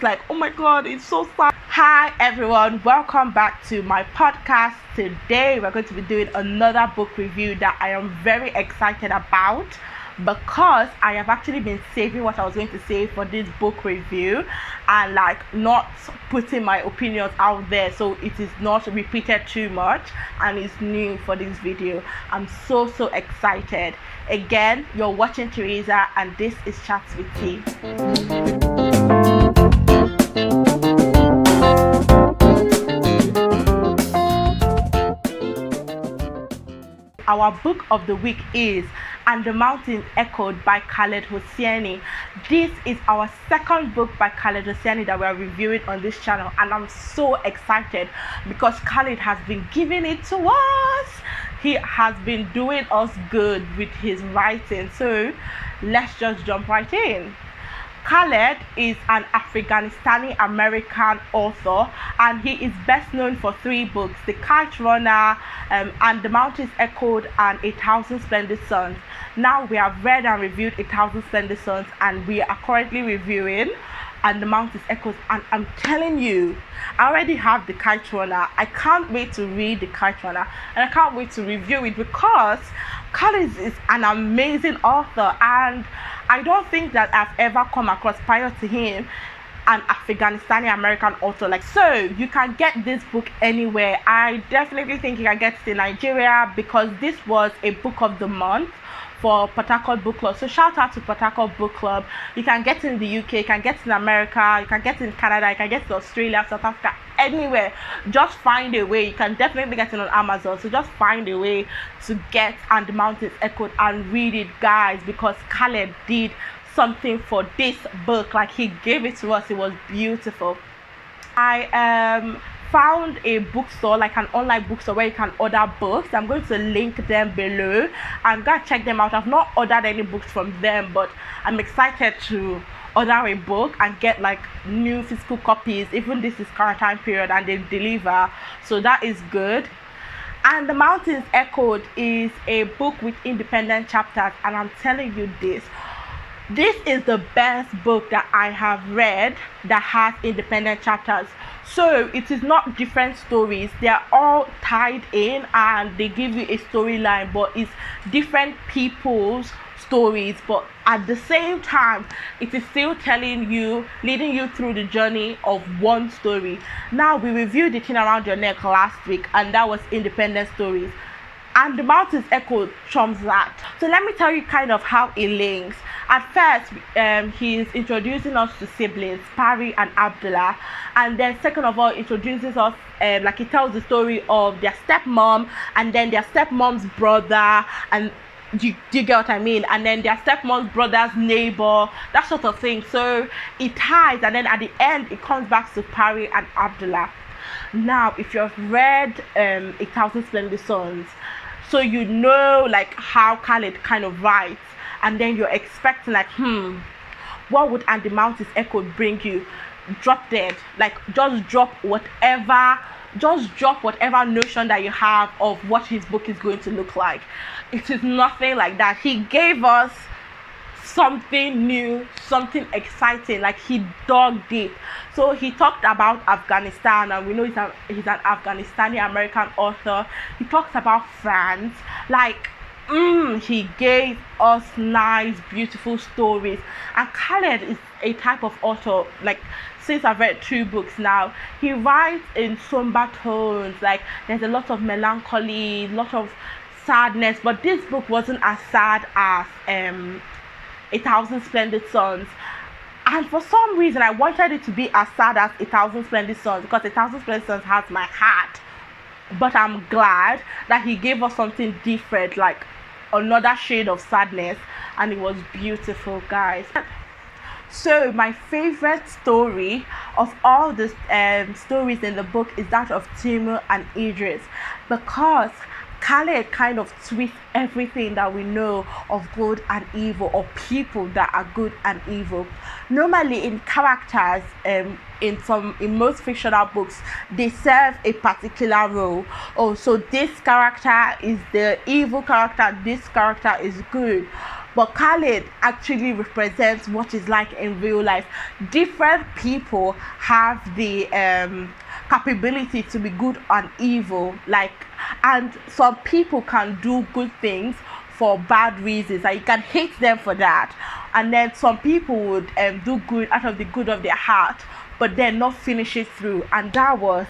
Like, oh my god, it's so sad. Hi everyone, welcome back to my podcast. Today we're going to be doing another book review that I am very excited about, because I have actually been saving what I was going to say for this book review and not putting my opinions out there so it is not repeated too much and it's new for this video. I'm so excited. Again, you're watching Teresa and this is Chats with T. Our book of the week is And the Mountains Echoed by Khaled Hosseini. This is our second book by Khaled Hosseini that we are reviewing on this channel, and I'm so excited because Khaled has been giving it to us. He has been doing us good with his writing, so let's just jump right in. Khaled is an Afghanistani American author, and he is best known for three books: The Kite Runner, And the Mountains Echoed, and A Thousand Splendid Suns. Now we have read and reviewed A Thousand Splendid Suns, and we are currently reviewing And the Mountains Echoed. And I'm telling you, I already have The Kite Runner. I can't wait to read The Kite Runner, and I can't wait to review it because Khaled is an amazing author, and I don't think that I've ever come across prior to him an Afghanistani American author. So you can get this book anywhere. I definitely think you can get it in Nigeria because this was a book of the month for Port Harcourt Book Club. So shout out to Port Harcourt Book Club. You can get it in the UK, you can get it in America, you can get it in Canada, you can get it in Australia, South Africa, anywhere. Just find a way. You can definitely get it on Amazon. So just find a way to get And the Mountains Echoed and read it, guys, because Khaled did something for this book. He gave it to us. It was beautiful. I found a bookstore, an online bookstore where you can order books. I'm going to link them below and go check them out. I've not ordered any books from them, but I'm excited to order a book and get new physical copies. Even this is quarantine period and they deliver, so that is good. And the Mountains Echoed is a book with independent chapters, and I'm telling you this is the best book that I have read that has independent chapters. So it is not different stories, they are all tied in and they give you a storyline, but it's different people's stories, but at the same time it is still telling you, leading you through the journey of one story. Now, we reviewed The Thing Around Your Neck last week, and that was independent stories, and The Mountains Echoed trumps that. So let me tell you kind of how it links. At first, he's introducing us to siblings, Pari and Abdullah, and then second of all, introduces us, he tells the story of their stepmom, and then their stepmom's brother, and do you get what I mean? And then their stepmom's brother's neighbor, that sort of thing. So it ties, and then at the end, it comes back to Pari and Abdullah. Now, if you've read A Thousand Splendid Suns, so you know how Khaled kind of writes, and then you're expecting what would And the Mountains Echoed bring you? Drop dead. Just drop whatever notion that you have of what his book is going to look like. It is nothing like that. He gave us something new, something exciting. He dug deep. So he talked about Afghanistan, and we know he's an Afghanistani American author. He talks about France. He gave us nice, beautiful stories. And Khaled is a type of author, since I've read 2 books now, he writes in somber tones. There's a lot of melancholy, a lot of sadness, but this book wasn't as sad as A Thousand Splendid Suns. And for some reason, I wanted it to be as sad as A Thousand Splendid Suns, because A Thousand Splendid Suns has my heart. But I'm glad that he gave us something different, another shade of sadness, and it was beautiful, guys. So my favorite story of all the stories in the book is that of Timur and Idris, because Khaled kind of twists everything that we know of good and evil, or people that are good and evil. Normally in characters, in most fictional books, they serve a particular role. Oh, so this character is the evil character, this character is good. but Khaled actually represents what is like in real life. Different people have the capability to be good and evil, like, and some people can do good things for bad reasons, and you can hate them for that. And then some people would do good out of the good of their heart, but then not finish it through. And that was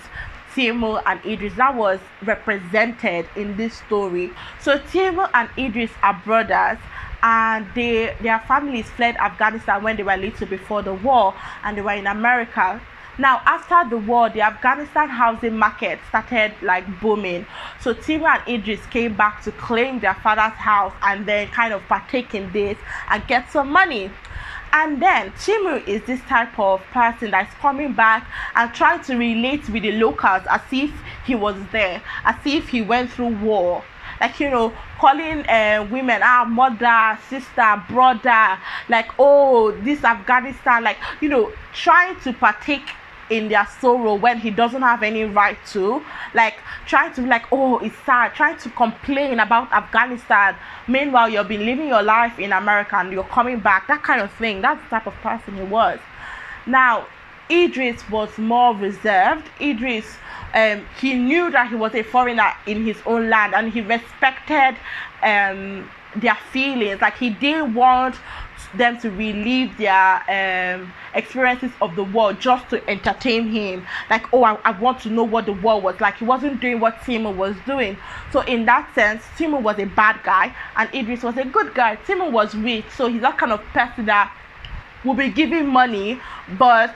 Timur and Idris. That was represented in this story. So Timur and Idris are brothers, and their families fled Afghanistan when they were little before the war, and they were in America. Now, after the war, the Afghanistan housing market started like booming. So Timur and Idris came back to claim their father's house and then kind of partake in this and get some money. And then Timur is this type of person that's coming back and trying to relate with the locals as if he was there, as if he went through war. Like, calling women mother, sister, brother, like, oh, this Afghanistan, like, trying to partake in their sorrow when he doesn't have any right to, like, trying to be like, oh, it's sad, trying to complain about Afghanistan. Meanwhile, you've been living your life in America and you're coming back, that kind of thing. That's the type of person he was. Now, Idris was more reserved. Idris, he knew that he was a foreigner in his own land, and he respected their feelings. Like, he didn't want them to relive their experiences of the war just to entertain him. Like, oh, I want to know what the war was like. He wasn't doing what Timur was doing. So in that sense, Timur was a bad guy and Idris was a good guy. Timur was rich, so he's that kind of person that will be giving money, but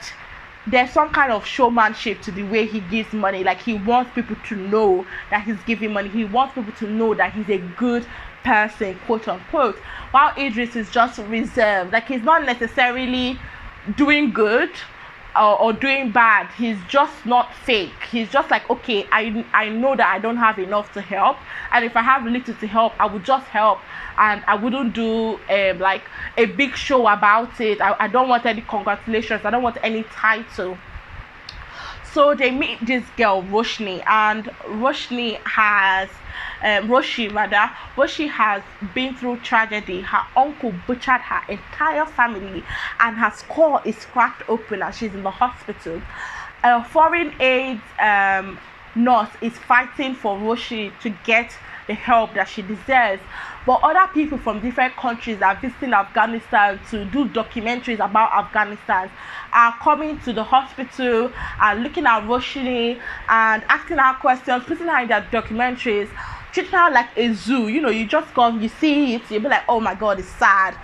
there's some kind of showmanship to the way he gives money. Like, he wants people to know that he's giving money. He wants people to know that he's a good person, quote unquote, while Idris is just reserved. Like, he's not necessarily doing good or doing bad. He's just not fake. He's just like, okay, I know that I don't have enough to help, and if I have little to help, I would just help, and I wouldn't do like a big show about it. I don't want any congratulations, I don't want any title. So they meet this girl Roshni, and Roshni has Roshi has been through tragedy. Her uncle butchered her entire family, and her skull is cracked open and she's in the hospital. A foreign aid nurse is fighting for Roshi to get the help that she deserves, but other people from different countries are visiting Afghanistan to do documentaries about Afghanistan, are coming to the hospital and looking at Roshni and asking her questions, putting her in their documentaries, treating her like a zoo. You just come, you see it, you'll be like, oh my god, it's sad.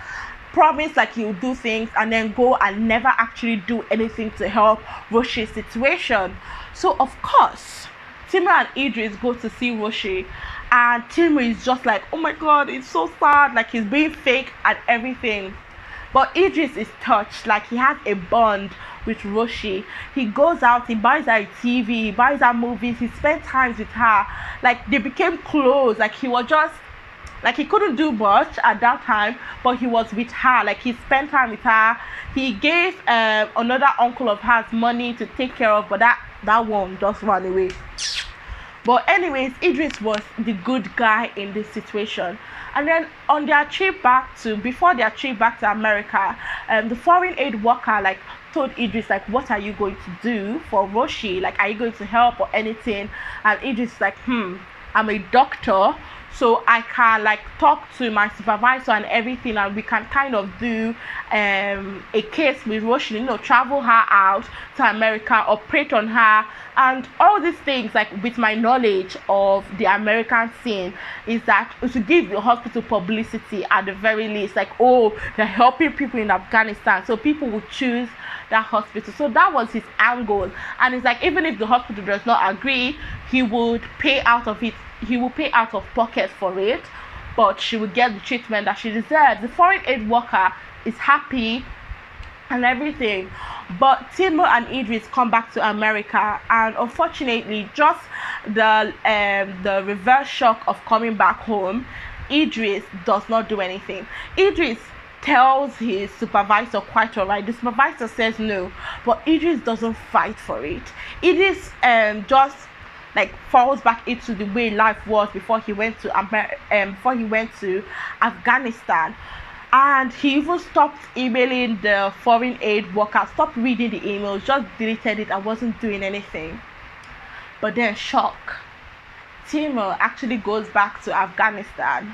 Promise like you'll do things and then go and never actually do anything to help Roshi's situation. So of course, Timur and Idris go to see Roshi, and Timur is just like, oh my god, it's so sad, like he's being fake and everything. But Idris is touched, like he has a bond with Roshi. He goes out, he buys her a TV, he buys her movies, he spends time with her. Like, they became close. Like, he was just, like, he couldn't do much at that time, but he was with her. Like, he spent time with her. He gave another uncle of hers money to take care of, but that one just ran away. But anyways, Idris was the good guy in this situation. And then on their trip before their trip back to America, the foreign aid worker like told Idris, like, what are you going to do for Roshi? Like, are you going to help or anything? And Idris is like, I'm a doctor, so I can like talk to my supervisor and everything, and we can kind of do a case with Roshi, travel her out to America, operate on her, and all these things. Like, with my knowledge of the American scene, is that to give the hospital publicity at the very least, like, oh, they're helping people in Afghanistan, so people will choose that hospital. So that was his angle, and it's like, even if the hospital does not agree, he would pay out of it. He will pay out of pocket for it, but she will get the treatment that she deserves. The foreign aid worker is happy and everything, but Timur and Idris come back to America, and unfortunately, just the reverse shock of coming back home, Idris does not do anything. Idris tells his supervisor, quite alright. The supervisor says no, but Idris doesn't fight for it. Idris just like falls back into the way life was before he went to Afghanistan. And he even stopped emailing the foreign aid worker, stopped reading the emails, just deleted it and wasn't doing anything. But then, shock, Timur actually goes back to Afghanistan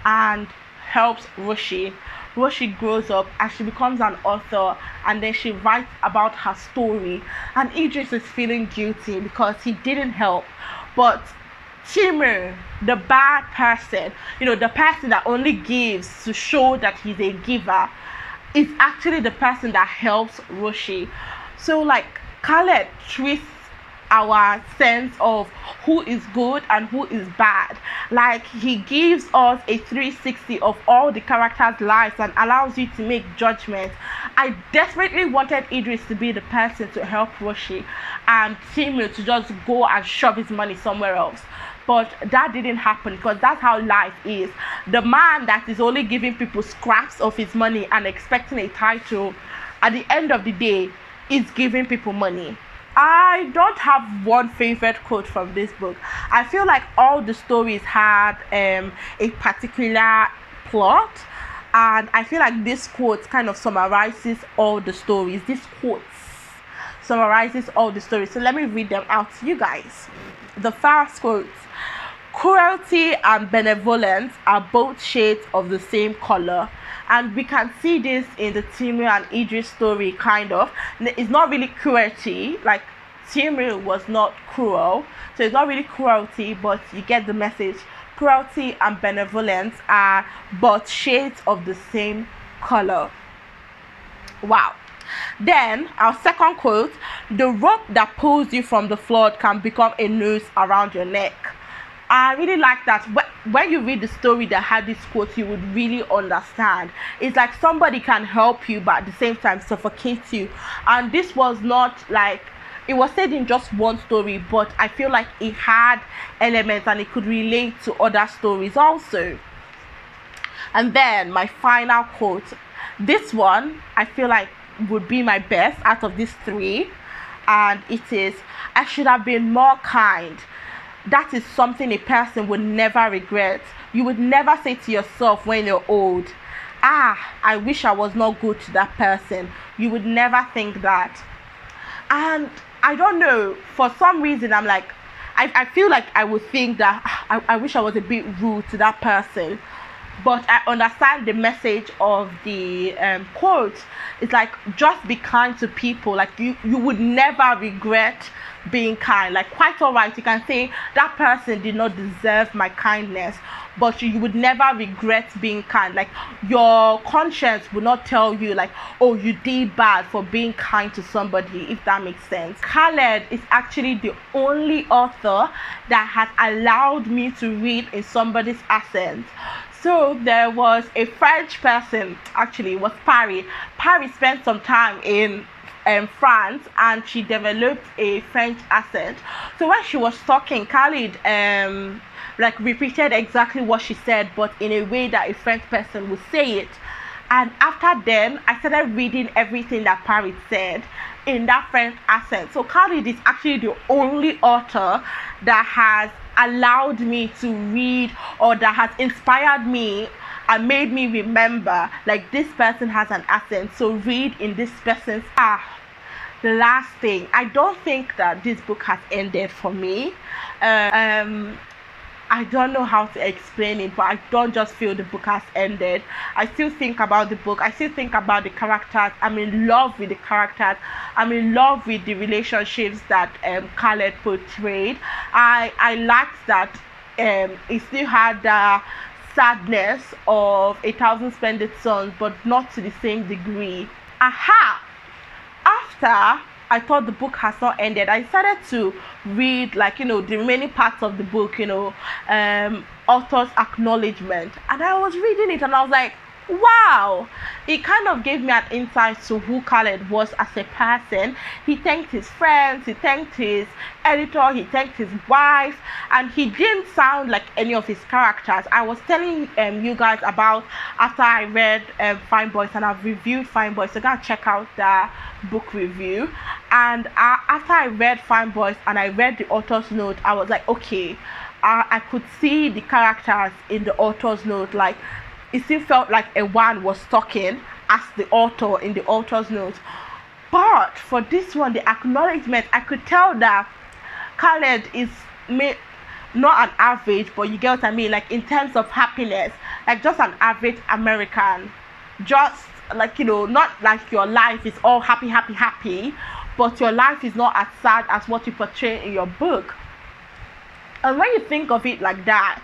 and helps Roshi. Roshi grows up and she becomes an author, and then she writes about her story. And Idris is feeling guilty because he didn't help. But Timur, the bad person, the person that only gives to show that he's a giver, is actually the person that helps Roshi. So, like, Khaled treats our sense of who is good and who is bad. Like, he gives us a 360 of all the characters' lives and allows you to make judgments. I desperately wanted Idris to be the person to help Roshi and Timur to just go and shove his money somewhere else. But that didn't happen, because that's how life is. The man that is only giving people scraps of his money and expecting a title, at the end of the day, is giving people money. I don't have one favorite quote from this book. I feel like all the stories had a particular plot, and I feel like this quote kind of summarizes all the stories. This quote summarizes all the stories. So let me read them out to you guys. The first quote: cruelty and benevolence are both shades of the same color. And we can see this in the Timur and Idris story, kind of. It's not really cruelty, like Timur was not cruel, so it's not really cruelty, but you get the message. Cruelty and benevolence are both shades of the same color. Wow. Then our second quote: the rope that pulls you from the flood can become a noose around your neck. I really like that. When you read the story that had this quote, you would really understand. It's like somebody can help you, but at the same time suffocate you. And this was not like, it was said in just one story, but I feel like it had elements and it could relate to other stories also. And then my final quote. This one, I feel like, would be my best out of these three. And it is: I should have been more kind. That is something a person would never regret. You would never say to yourself when you're old, I wish I was not good to that person. You would never think that. And I don't know, for some reason I'm like, I feel like I would think that I wish I was a bit rude to that person. But I understand the message of the quote. It's like, just be kind to people. Like, you would never regret being kind. Like, quite all right, you can say that person did not deserve my kindness, but you would never regret being kind. Like, your conscience would not tell you like, oh, you did bad for being kind to somebody, if that makes sense. Khaled is actually the only author that has allowed me to read in somebody's accent. So there was a French person, actually it was Paris. Paris spent some time in France, and she developed a French accent. So when she was talking, Khaled like repeated exactly what she said, but in a way that a French person would say it. And after then, I started reading everything that Paris said in that French accent. So Khaled is actually the only author that has allowed me to read, or that has inspired me and made me remember, like, this person has an accent, so read in this person's. The last thing, I don't think that this book has ended for me. I don't know how to explain it, but I don't just feel the book has ended. I still think about the book. I still think about the characters. I'm in love with the characters. I'm in love with the relationships that Khaled portrayed. I liked that it still had the sadness of 1,000 Splendid Suns, but not to the same degree. After I thought the book has not ended, I started to read, like, the remaining parts of the book, author's acknowledgement, and I was reading it and I was like, wow, it kind of gave me an insight to who Khaled was as a person. He thanked his friends, he thanked his editor, he thanked his wife, and he didn't sound like any of his characters. I was telling you guys about after I read Fine Boys, and I've reviewed Fine Boys, so go and check out the book review. And after I read Fine Boys and I read the author's note, I was like, okay, I could see the characters in the author's note. Like, it still felt like a one was talking as the author in the author's notes. But for this one, the acknowledgement, I could tell that Khaled is not an average, but you get what I mean, like in terms of happiness, like just an average American, just like, you know, not like your life is all happy, happy, happy, but your life is not as sad as what you portray in your book. And when you think of it like that,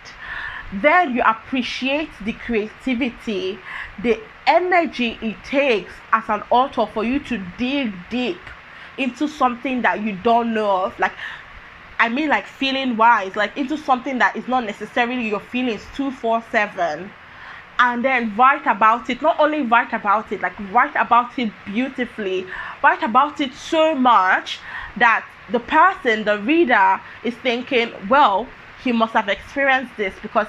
then you appreciate the creativity, the energy it takes as an author for you to dig deep into something that you don't know of. Like, I mean, like feeling wise, like into something that is not necessarily your feelings 247, and then write about it. Not only write about it, like write about it beautifully, write about it so much that the person, the reader, is thinking, well, he must have experienced this because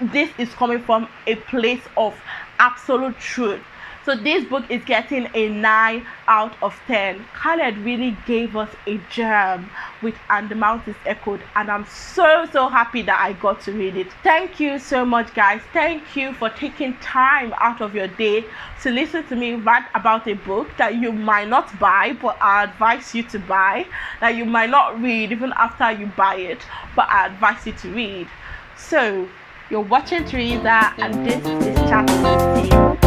this is coming from a place of absolute truth. So this book is getting a 9 out of 10. Khaled really gave us a gem with And the Mountains Echoed, and I'm so happy that I got to read it. Thank you so much, guys. Thank you for taking time out of your day to listen to me rant about a book that you might not buy, but I advise you to buy, that you might not read even after you buy it, but I advise you to read. So you're watching Teresa, and this is Chat with Tea.